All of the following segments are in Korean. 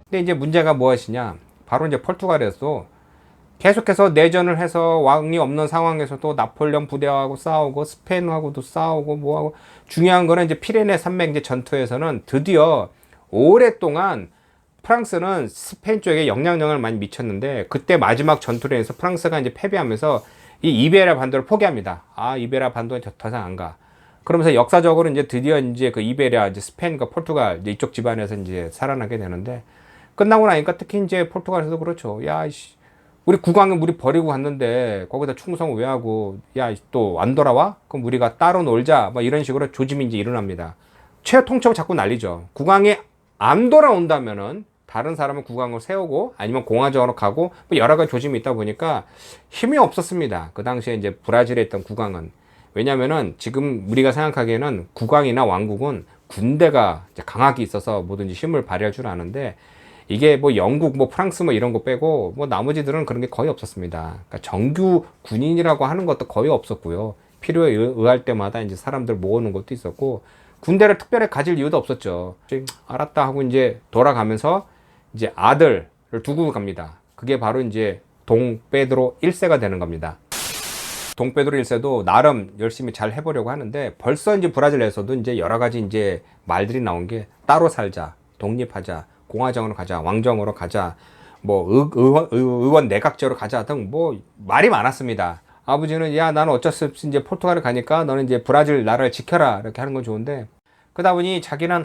근데 이제 문제가 무엇이냐? 바로 이제 포르투갈에서 계속해서 내전을 해서 왕이 없는 상황에서도 나폴레옹 부대하고 싸우고 스페인하고도 싸우고 뭐하고, 중요한 거는 이제 피레네 산맥 이제 전투에서는 드디어 오랫동안 프랑스는 스페인 쪽에 영향력을 많이 미쳤는데, 그때 마지막 전투를 해서 프랑스가 이제 패배하면서 이 이베라 반도를 포기합니다. 아, 이베라 반도는 더 이상 안 가. 그러면서 역사적으로 이제 드디어 이제 그 이베리아, 이제 스페인과 포르투갈 이제 이쪽 집안에서 이제 살아나게 되는데, 끝나고 나니까 특히 이제 포르투갈에서도 그렇죠. 야, 우리 국왕을 우리 버리고 갔는데 거기다 충성 왜 하고, 야, 또 안 돌아와? 그럼 우리가 따로 놀자. 뭐 이런 식으로 조짐이 이제 일어납니다. 최후 통첩을 자꾸 날리죠. 국왕이 안 돌아온다면은 다른 사람은 국왕을 세우고 아니면 공화정으로 가고, 뭐 여러 가지 조짐이 있다 보니까 힘이 없었습니다. 그 당시에 이제 브라질에 있던 국왕은. 왜냐면은 지금 우리가 생각하기에는 국왕이나 왕국은 군대가 이제 강하게 있어서 뭐든지 힘을 발휘할 줄 아는데, 이게 뭐 영국, 뭐 프랑스 뭐 이런 거 빼고 뭐 나머지들은 그런 게 거의 없었습니다. 그러니까 정규 군인이라고 하는 것도 거의 없었고요. 필요에 의할 때마다 이제 사람들 모으는 것도 있었고, 군대를 특별히 가질 이유도 없었죠. 알았다 하고 이제 돌아가면서 이제 아들을 두고 갑니다. 그게 바로 이제 동 페드로 1세가 되는 겁니다. 동 페드로 1세도 나름 열심히 잘 해보려고 하는데, 벌써 이제 브라질에서도 이제 여러 가지 이제 말들이 나온 게, 따로 살자, 독립하자, 공화정으로 가자, 왕정으로 가자, 뭐 의원 내각제로 가자 등 뭐 말이 많았습니다. 아버지는 야, 나는 어쩔 수 없이 이제 포르투갈을 가니까 너는 이제 브라질 나라를 지켜라, 이렇게 하는 건 좋은데, 그러다 보니 자기는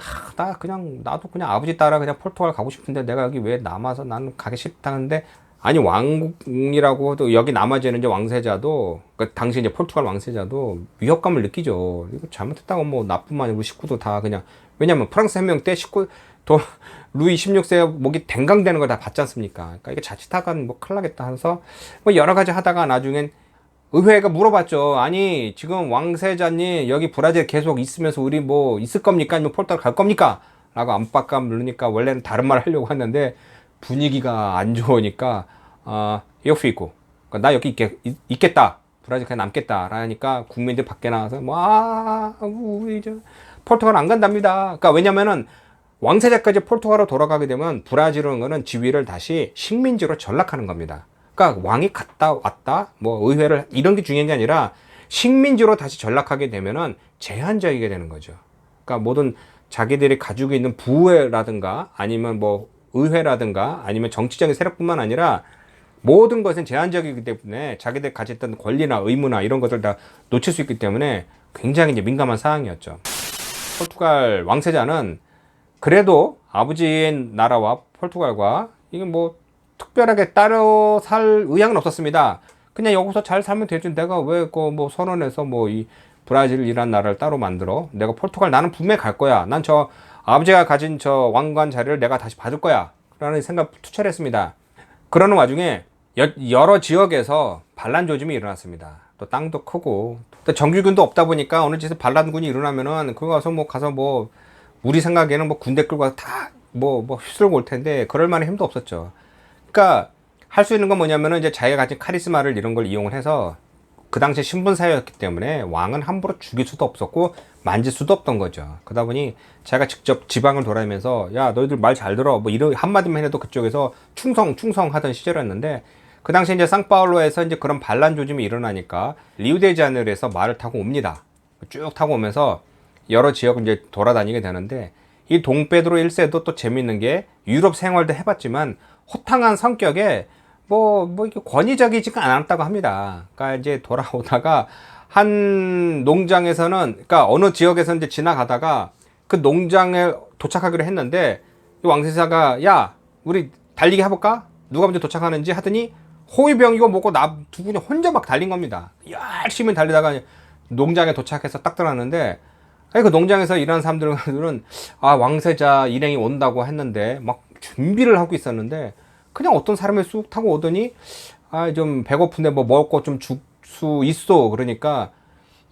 나도 그냥 아버지 따라 그냥 포르투갈 가고 싶은데 내가 여기 왜 남아서 나는 가기 싫다는데, 아니 왕국이라고 도 여기 남아지는 이제 왕세자도, 그 당시 이제 포르투갈 왕세자도 위협감을 느끼죠. 이거 잘못했다고 뭐 나뿐만 아니고 식구도 다 그냥, 왜냐면 프랑스 혁명 때 식구 또 루이 16세 목이 댕강되는 걸 다 봤지 않습니까? 그러니까 이게 자칫하간 뭐 큰일 나겠다 해서 뭐 여러 가지 하다가 나중엔 의회가 물어봤죠. 아니 지금 왕세자님 여기 브라질 계속 있으면서 우리 뭐 있을 겁니까? 아니면 포르투갈 갈 겁니까? 라고 안팎감 누르니까, 원래는 다른 말 하려고 했는데 분위기가 안 좋으니까 여기 있고, 그러니까 나 여기 있겠다, 브라질 그냥 남겠다 라니까 국민들 밖에 나와서 우리 저 포르투갈 안 간답니다. 그러니까 왜냐면은 왕세자까지 포르투갈로 돌아가게 되면 브라질은 지위를 다시 식민지로 전락하는 겁니다. 그러니까 왕이 갔다 왔다 뭐 의회를 이런 게 중요한 게 아니라 식민지로 다시 전락하게 되면은 제한적이게 되는 거죠. 그러니까 모든 자기들이 가지고 있는 부회라든가 아니면 뭐 의회라든가 아니면 정치적인 세력뿐만 아니라 모든 것은 제한적이기 때문에 자기들 가졌던 권리나 의무나 이런 것들 다 놓칠 수 있기 때문에 굉장히 이제 민감한 사항이었죠. 포르투갈 왕세자는 그래도 아버지의 나라와 포르투갈과 이게 뭐 특별하게 따로 살 의향은 없었습니다. 그냥 여기서 잘 살면 되지, 내가 왜 그 뭐 선언해서 뭐 이 브라질이란 나라를 따로 만들어, 내가 포르투갈 나는 분명히 갈 거야, 난 저 아버지가 가진 저 왕관 자리를 내가 다시 받을 거야 라는 생각 투철했습니다. 그러는 와중에 여러 지역에서 반란 조짐이 일어났습니다. 또 땅도 크고 또 정규군도 없다 보니까 어느 짓에 반란군이 일어나면은 그거 가서 뭐 우리 생각에는 뭐 군대 끌고 가서 다 휩쓸고 올 텐데 그럴 만한 힘도 없었죠. 그러니까 할 수 있는 건 뭐냐면은 이제 자기가 가진 카리스마를 이런 걸 이용을 해서, 그 당시에 신분사회였기 때문에 왕은 함부로 죽일 수도 없었고 만질 수도 없던 거죠. 그러다 보니 자기가 직접 지방을 돌아다니면서 야, 너희들 말 잘 들어 뭐 이런 한마디만 해도 그쪽에서 충성 하던 시절이었는데, 그 당시에 이제 상파울루에서 이제 그런 반란 조짐이 일어나니까 리우데자네이루에서 말을 타고 옵니다. 쭉 타고 오면서 여러 지역을 이제 돌아다니게 되는데, 이 동페드로 1세도 또 재밌는 게 유럽 생활도 해봤지만 호탕한 성격에 이렇게 권위적이지가 않았다고 합니다. 그러니까 이제 돌아오다가 한 농장에서는, 그러니까 어느 지역에서 이제 지나가다가 그 농장에 도착하기로 했는데, 이 왕세자가 야, 우리 달리기 해볼까? 누가 먼저 도착하는지 하더니 호위병 이거 먹고 나 두 분이 혼자 막 달린 겁니다. 열심히 달리다가 농장에 도착해서 딱 들어갔는데, 그 농장에서 일하는 사람들은 왕세자 일행이 온다고 했는데 막 준비를 하고 있었는데, 그냥 어떤 사람이 쑥 타고 오더니 좀 배고픈데 뭐 먹을 거 좀 줄 수 있어. 그러니까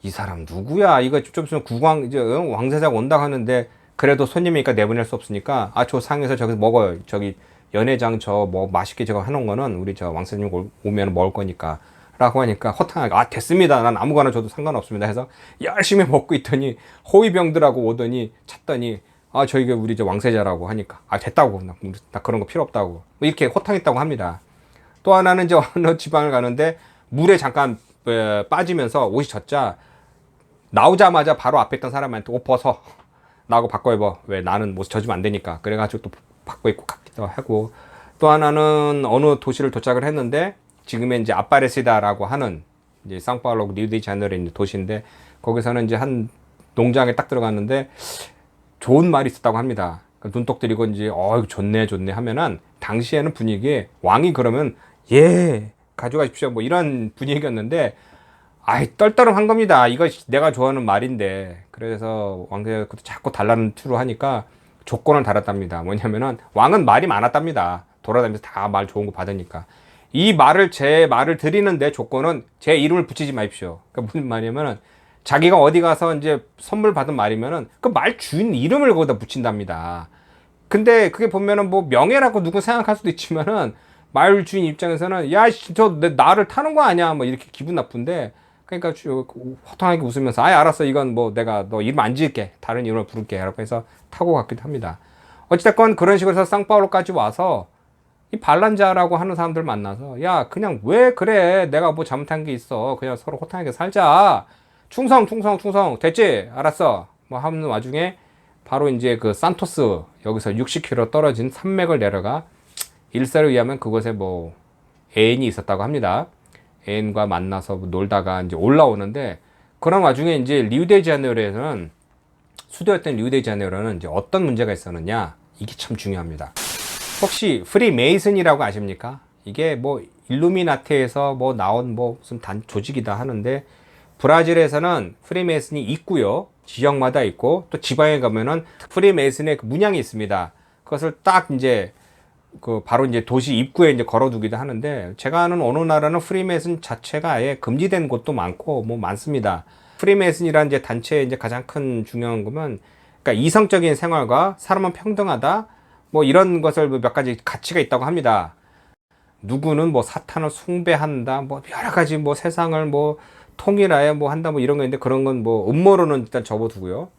이 사람 누구야? 이거 좀 있으면 국왕 이제 왕세자가 온다고 하는데, 그래도 손님이니까 내보낼 수 없으니까 저 상에서 저기서 먹어요. 저기 연회장 저 뭐 맛있게 저거 해놓은 거는 우리 저 왕세자님 오면 먹을 거니까 라고 하니까 허탕하게 됐습니다, 난 아무거나 줘도 상관없습니다 해서 열심히 먹고 있더니 호위병들하고 오더니 찾더니 아, 저희가 우리 이제 왕세자라고 하니까, 아, 됐다고. 나 그런 거 필요 없다고. 뭐 이렇게 호탕했다고 합니다. 또 하나는 이제 어느 지방을 가는데 물에 잠깐 빠지면서 옷이 젖자 나오자마자 바로 앞에 있던 사람한테 옷 벗어. 나하고 바꿔 입어. 왜 나는 못 젖으면 안 되니까. 그래가지고 또 바꿔 입고 가기도 하고. 또 하나는 어느 도시를 도착을 했는데 지금의 이제 아파레시다라고 하는 이제 상파울로 리우데자네이루 있는 도시인데 거기서는 이제 한 농장에 딱 들어갔는데 좋은 말이 있었다고 합니다. 눈독 들이고 이제 이거 좋네 좋네 하면은 당시에는 분위기에 왕이 그러면 예 가져가십시오 뭐 이런 분위기였는데 아이 떨떠름한 겁니다. 이거 내가 좋아하는 말인데 그래서 왕세가 자꾸 달라는 투로 하니까 조건을 달았답니다. 뭐냐면은 왕은 말이 많았답니다. 돌아다니면서 다 말 좋은 거 받으니까 이 말을 제 말을 드리는데 조건은 제 이름을 붙이지 마십시오. 그러니까 무슨 말이냐면은 자기가 어디 가서 이제 선물 받은 말이면은 그 말 주인 이름을 거기다 붙인답니다. 근데 그게 보면은 뭐 명예라고 누구 생각할 수도 있지만은 말 주인 입장에서는 야, 나를 타는 거 아니야? 뭐 이렇게 기분 나쁜데 그러니까 호탕하게 웃으면서 아예 알았어. 이건 뭐 내가 너 이름 안 지을게. 다른 이름을 부를게. 라고 해서 타고 갔기도 합니다. 어찌됐건 그런 식으로 해서 상파울로까지 와서 이 반란자라고 하는 사람들 만나서 야 그냥 왜 그래 내가 뭐 잘못한 게 있어 그냥 서로 호탕하게 살자 충성 됐지 알았어 뭐 하는 와중에 바로 이제 그 산토스 여기서 60km 떨어진 산맥을 내려가 일설에 의하면 그곳에 뭐 애인이 있었다고 합니다. 애인과 만나서 놀다가 이제 올라오는데 그런 와중에 이제 리우데자네이루에서는 수도였던 리우데자네이루는 이제 어떤 문제가 있었느냐 이게 참 중요합니다. 혹시 프리메이슨이라고 아십니까? 이게 뭐 일루미나티에서 뭐 나온 뭐 무슨 조직이다 하는데 브라질에서는 프리메이슨이 있고요. 지역마다 있고 또 지방에 가면은 프리메이슨의 그 문양이 있습니다. 그것을 딱 이제 그 바로 이제 도시 입구에 이제 걸어두기도 하는데 제가 아는 어느 나라는 프리메이슨 자체가 아예 금지된 곳도 많고 뭐 많습니다. 프리메이슨이라는 이제 단체의 이제 가장 큰 중요한 거면 그러니까 이성적인 생활과 사람은 평등하다 뭐 이런 것을 몇 가지 가치가 있다고 합니다. 누구는 뭐 사탄을 숭배한다, 뭐 여러 가지 뭐 세상을 뭐 통일하여 뭐 한다 뭐 이런 거 있는데 그런 건 뭐 음모론은 일단 접어두고요.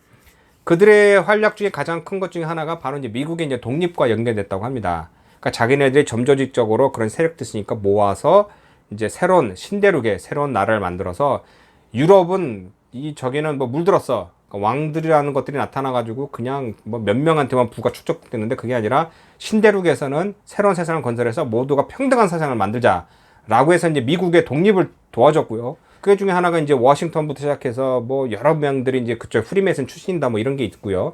그들의 활약 중에 가장 큰 것 중에 하나가 바로 이제 미국의 이제 독립과 연계됐다고 합니다. 그러니까 자기네들이 점조직적으로 그런 세력들 있으니까 모아서 이제 새로운 신대륙의 새로운 나라를 만들어서 유럽은 저기는 뭐 물들었어. 왕들이라는 것들이 나타나가지고 그냥 뭐 몇 명한테만 부가 축적됐는데 그게 아니라 신대륙에서는 새로운 세상을 건설해서 모두가 평등한 세상을 만들자라고 해서 이제 미국의 독립을 도와줬고요. 그 중에 하나가 이제 워싱턴부터 시작해서 뭐 여러 명들이 이제 그쪽 프리메이슨 출신이다 뭐 이런 게 있고요.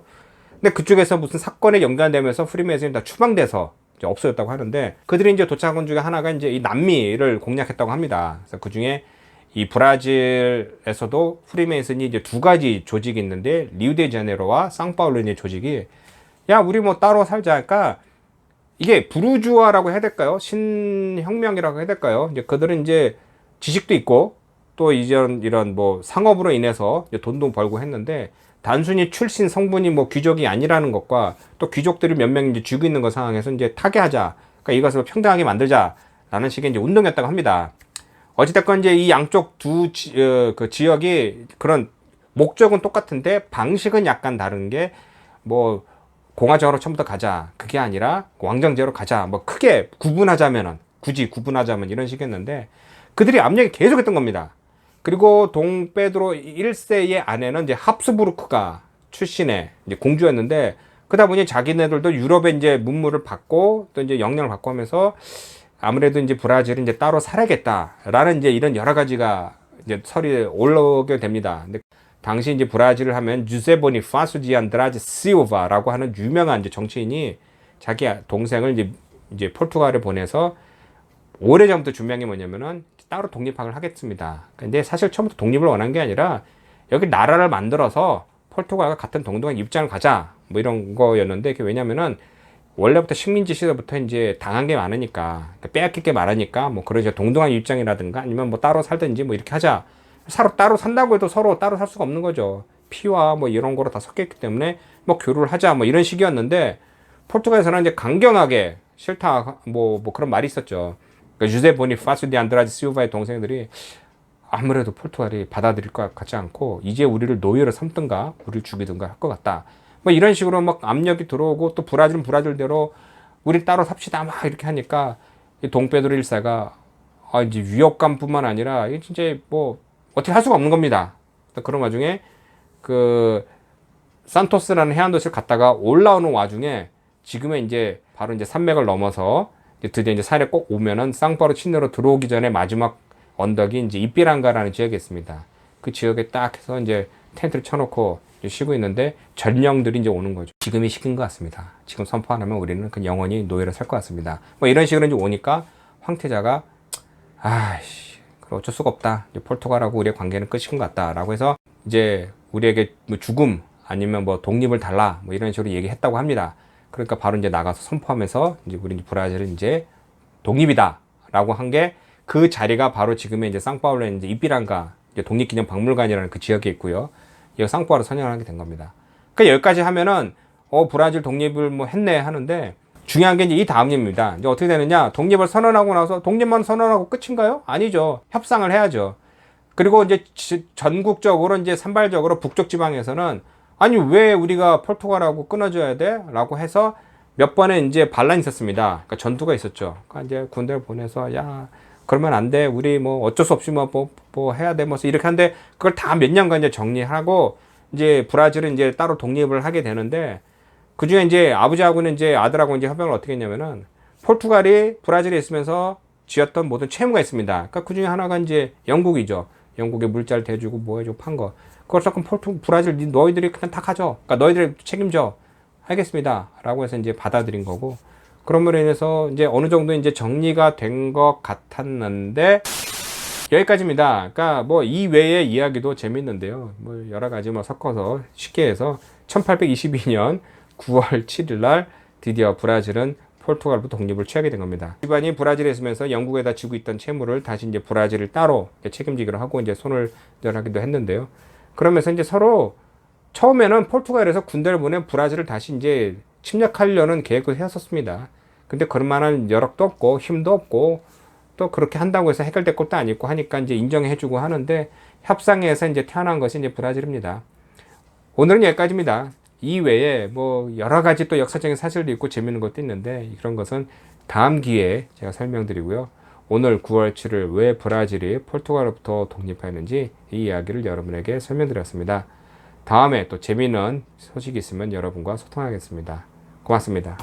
근데 그쪽에서 무슨 사건에 연관되면서 프리메이슨이 다 추방돼서 이제 없어졌다고 하는데 그들이 이제 도착한 중에 하나가 이제 이 남미를 공략했다고 합니다. 그래서 그 중에 이 브라질에서도 프리메이슨이 이제 두 가지 조직이 있는데 리우데자네이루와 상파울루의 조직이 야 우리 뭐 따로 살자 할까 이게 부르주아라고 해야 될까요? 신혁명이라고 해야 될까요? 이제 그들은 이제 지식도 있고 또 이런 뭐 상업으로 인해서 이제 돈도 벌고 했는데 단순히 출신 성분이 뭐 귀족이 아니라는 것과 또 귀족들이 몇 명 이제 쥐고 있는 것 상황에서 이제 타개하자 그러니까 이것을 평등하게 만들자라는 식의 이제 운동이었다고 합니다. 어찌됐건 이제 이 양쪽 그 지역이 그런 목적은 똑같은데 방식은 약간 다른 게 뭐 공화정으로 처음부터 가자 그게 아니라 왕정제로 가자 뭐 크게 구분하자면은 굳이 구분하자면 이런 식이었는데 그들이 압력이 계속했던 겁니다. 그리고 동페드로 1세의 아내는 이제 합스부르크가 출신의 이제 공주였는데 그러다 보니 자기네들도 유럽에 이제 문물을 받고 또 이제 영향을 받고 하면서 아무래도 이제 브라질은 이제 따로 살아야겠다라는 이제 이런 여러 가지가 이제 설이 올라오게 됩니다. 근데 당시 이제 브라질을 하면 주세 보니파수 디 안드라데 실바라고 하는 유명한 이제 정치인이 자기 동생을 이제 포르투갈에 보내서 오래전부터 준비한 게 뭐냐면은 따로 독립학을 하겠습니다. 근데 사실 처음부터 독립을 원한 게 아니라 여기 나라를 만들어서 포르투갈과 같은 동등한 입장을 가자 뭐 이런 거였는데 그게 왜냐면은 원래부터 식민지 시대부터 이제 당한 게 많으니까 빼앗길 게 많으니까 뭐 그러죠 동등한 입장이라든가 아니면 뭐 따로 살든지 뭐 이렇게 하자. 서로 따로 산다고 해도 서로 따로 살 수가 없는 거죠. 피와 뭐 이런 거로 다 섞였기 때문에 뭐 교류를 하자 뭐 이런 식이었는데 포르투갈에서는 이제 강경하게 싫다 뭐 그런 말이 있었죠. 그러니까 주세 보니파수 디 안드라데 실바의 동생들이 아무래도 포르투갈이 받아들일 것 같지 않고 이제 우리를 노예로 삼든가 우리를 죽이든가 할 것 같다. 뭐 이런 식으로 막 압력이 들어오고 또 브라질은 브라질대로 우리 따로 삽시다 막 이렇게 하니까 이 동페드로 1세가 이제 위협감뿐만 아니라 이게 진짜 뭐 어떻게 할 수가 없는 겁니다. 그런 와중에 그 산토스라는 해안도시를 갔다가 올라오는 와중에 지금의 이제 바로 이제 산맥을 넘어서 이제 드디어 이제 산에 꼭 오면은 상파로 친내로 들어오기 전에 마지막 언덕이 이제 이삐랑가라는 지역이 있습니다. 그 지역에 딱 해서 이제 텐트를 쳐놓고 쉬고 있는데 전령들이 이제 오는 거죠. 지금이 시kin 것 같습니다. 지금 선포 안 하면 우리는 그 영원히 노예로 살 것 같습니다. 뭐 이런 식으로 이제 오니까 황태자가 아이씨, 그래 어쩔 수가 없다. 이제 포르투갈하고 우리의 관계는 끝인 것 같다라고 해서 이제 우리에게 뭐 죽음 아니면 뭐 독립을 달라 뭐 이런 식으로 얘기했다고 합니다. 그러니까 바로 이제 나가서 선포하면서 이제 우리 브라질은 이제 독립이다라고 한 게 그 자리가 바로 지금의 이제 상파울루의 이제 이삐랑가 독립기념 박물관이라는 그 지역에 있고요. 여기 상파울루 선언을 하게 된 겁니다. 그러니까 여기까지 하면은 브라질 독립을 뭐 했네 하는데 중요한 게 이제 이 다음입니다. 이제 어떻게 되느냐? 독립을 선언하고 나서 독립만 선언하고 끝인가요? 아니죠. 협상을 해야죠. 그리고 이제 전국적으로 이제 산발적으로 북쪽 지방에서는 아니 왜 우리가 포르투갈하고 끊어줘야 돼? 라고 해서 몇 번의 이제 반란이 있었습니다. 그러니까 전투가 있었죠. 그러니까 이제 군대를 보내서 야 그러면 안 돼. 우리 뭐 어쩔 수 없이 뭐 해야 돼. 뭐 이렇게 하는데 그걸 다 몇 년간 이제 정리하고 이제 브라질은 이제 따로 독립을 하게 되는데 그 중에 이제 아버지하고는 이제 아들하고 이제 협약을 어떻게 했냐면은 포르투갈이 브라질에 있으면서 지었던 모든 채무가 있습니다. 그러니까 그 중에 하나가 이제 영국이죠. 영국에 물자를 대주고 뭐 해주고 판 거. 그걸 조금 브라질 너희들이 그냥 다 가져. 그러니까 너희들이 책임져. 알겠습니다. 라고 해서 이제 받아들인 거고. 그럼으로 인해서 이제 어느 정도 이제 정리가 된 것 같았는데 여기까지입니다. 그러니까 뭐 이 외의 이야기도 재밌는데요. 뭐 여러 가지 뭐 섞어서 쉽게 해서 1822년 9월 7일 날 드디어 브라질은 포르투갈부터 독립을 취하게 된 겁니다. 집안이 브라질에 있으면서 영국에다 지고 있던 채무를 다시 이제 브라질을 따로 책임지기로 하고 이제 손을 내라기도 했는데요. 그러면서 이제 서로 처음에는 포르투갈에서 군대를 보내 브라질을 다시 이제 침략하려는 계획을 세웠었습니다. 근데 그럴 만한 여력도 없고 힘도 없고 또 그렇게 한다고 해서 해결될 것도 아니고 하니까 이제 인정해주고 하는데 협상에서 이제 태어난 것이 이제 브라질입니다. 오늘은 여기까지입니다. 이 외에 뭐 여러 가지 또 역사적인 사실도 있고 재밌는 것도 있는데 이런 것은 다음 기회에 제가 설명드리고요. 오늘 9월 7일 왜 브라질이 포르투갈로부터 독립하였는지 이 이야기를 여러분에게 설명드렸습니다. 다음에 또 재미있는 소식이 있으면 여러분과 소통하겠습니다. 고맙습니다.